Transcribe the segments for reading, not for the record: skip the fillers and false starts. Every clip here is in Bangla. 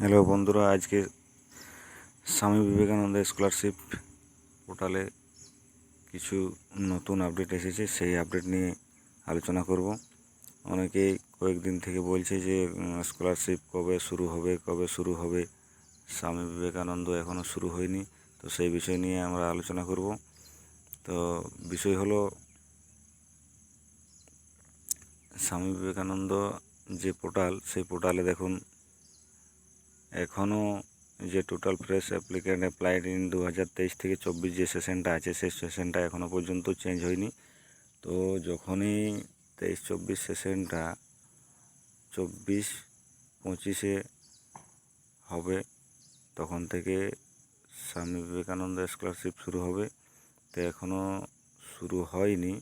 হ্যালো বন্ধুরা, আজকে স্বামী বিবেকানন্দ স্কলারশিপ পোর্টালে কিছু নতুন আপডেট এসেছে, সেই আপডেট নিয়ে আলোচনা করব। অনেকেই কয়েকদিন থেকে বলছে যে স্কলারশিপ কবে শুরু হবে। স্বামী বিবেকানন্দ এখনও শুরু হয়নি, তো সেই বিষয় নিয়ে আমরা আলোচনা করব। তো বিষয় হলো, স্বামী বিবেকানন্দ যে পোর্টাল, সেই পোর্টালে দেখুন এখনও যে total fresh applicant applied in 2023 থেকে 24 যে সেশনটা আছে, সেই সেশনটা এখনও পর্যন্ত চেঞ্জ হয়নি। তো যখনই 23-24 সেশনটা 24-25-এ হবে, তখন থেকে স্বামী বিবেকানন্দ স্কলারশিপ শুরু হবে। তো এখনও শুরু হয়নি,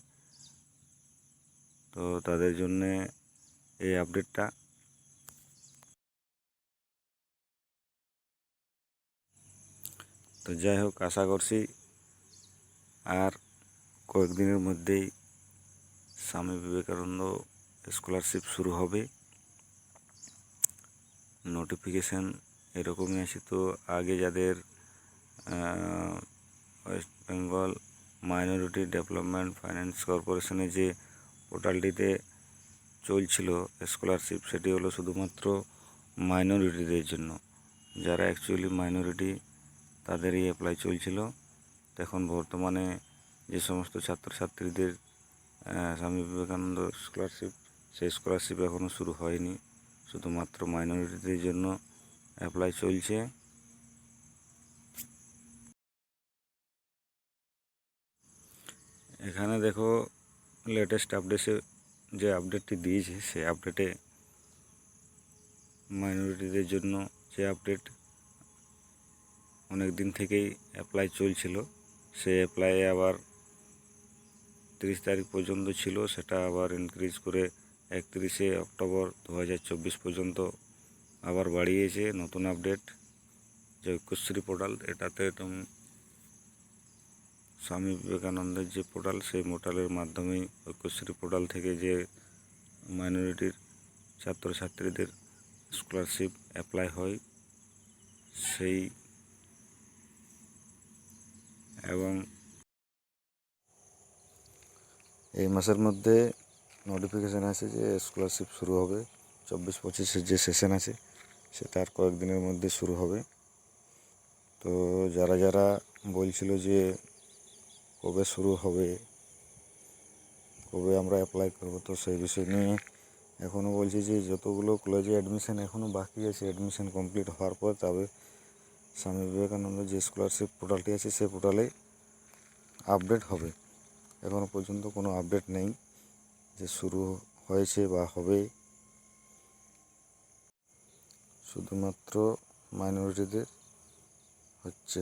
তো তাদের জন্যে এই আপডেটটা। তো যাই হোক, আশা করছি আর কয়েকদিনের মধ্যেই স্বামী বিবেকানন্দ স্কলারশিপ শুরু হবে। নোটিফিকেশান এরকমই আছে। তো আগে যাদের West Bengal minority development finance কর্পোরেশনে যে পোর্টালটিতে চলছিল স্কলারশিপ, সেটি হলো শুধুমাত্র মাইনরিটিদের জন্য। যারা অ্যাকচুয়ালি মাইনরিটি, তাদেরই অ্যাপ্লাই চলছিল। এখন বর্তমানে যে সমস্ত ছাত্রছাত্রীদের স্বামী বিবেকানন্দ স্কলারশিপ, সেই স্কলারশিপ এখনও শুরু হয়নি, শুধুমাত্র মাইনরিটিদের জন্য অ্যাপ্লাই চলছে। এখানে দেখো লেটেস্ট আপডেটে যে আপডেটটি দিয়েছে, সেই আপডেটে মাইনরিটিদের জন্য যে আপডেট অনেক দিন থেকেই অ্যাপ্লাই চলছিল, সেই অ্যাপ্লাই আবার 30 তারিখ পর্যন্ত ছিল, সেটা আবার ইনক্রিজ করে 31শে অক্টোবর 2024 পর্যন্ত আবার বাড়িয়েছে। নতুন আপডেট যে ঐক্যশ্রী পোর্টাল, এটাতে স্বামী বিবেকানন্দের যে পোর্টাল, সেই পোর্টালের মাধ্যমেই ঐক্যশ্রী পোর্টাল থেকে যে মাইনরিটির ছাত্রছাত্রীদের স্কলারশিপ অ্যাপ্লাই হয়, সেই এবং এই মাসের মধ্যে নোটিফিকেশান আছে যে স্কলারশিপ শুরু হবে। 24-25-এর যে সেশন আছে, সেটা আর কয়েকদিনের মধ্যে শুরু হবে। তো যারা যারা বলছিল যে কবে শুরু হবে, কবে আমরা অ্যাপ্লাই করব, তো সেই বিষয় নিয়ে এখনও বলছি যে যতগুলো কলেজে অ্যাডমিশান এখনও বাকি আছে, অ্যাডমিশান কমপ্লিট হওয়ার পর তবে স্বামী বিবেকানন্দ যে স্কলারশিপ পোর্টালটি আছে, সেই পোর্টালে আপডেট হবে। এখনও পর্যন্ত কোনো আপডেট নেই যে শুরু হয়েছে বা হবে। শুধুমাত্র মাইনরিটিদের হচ্ছে।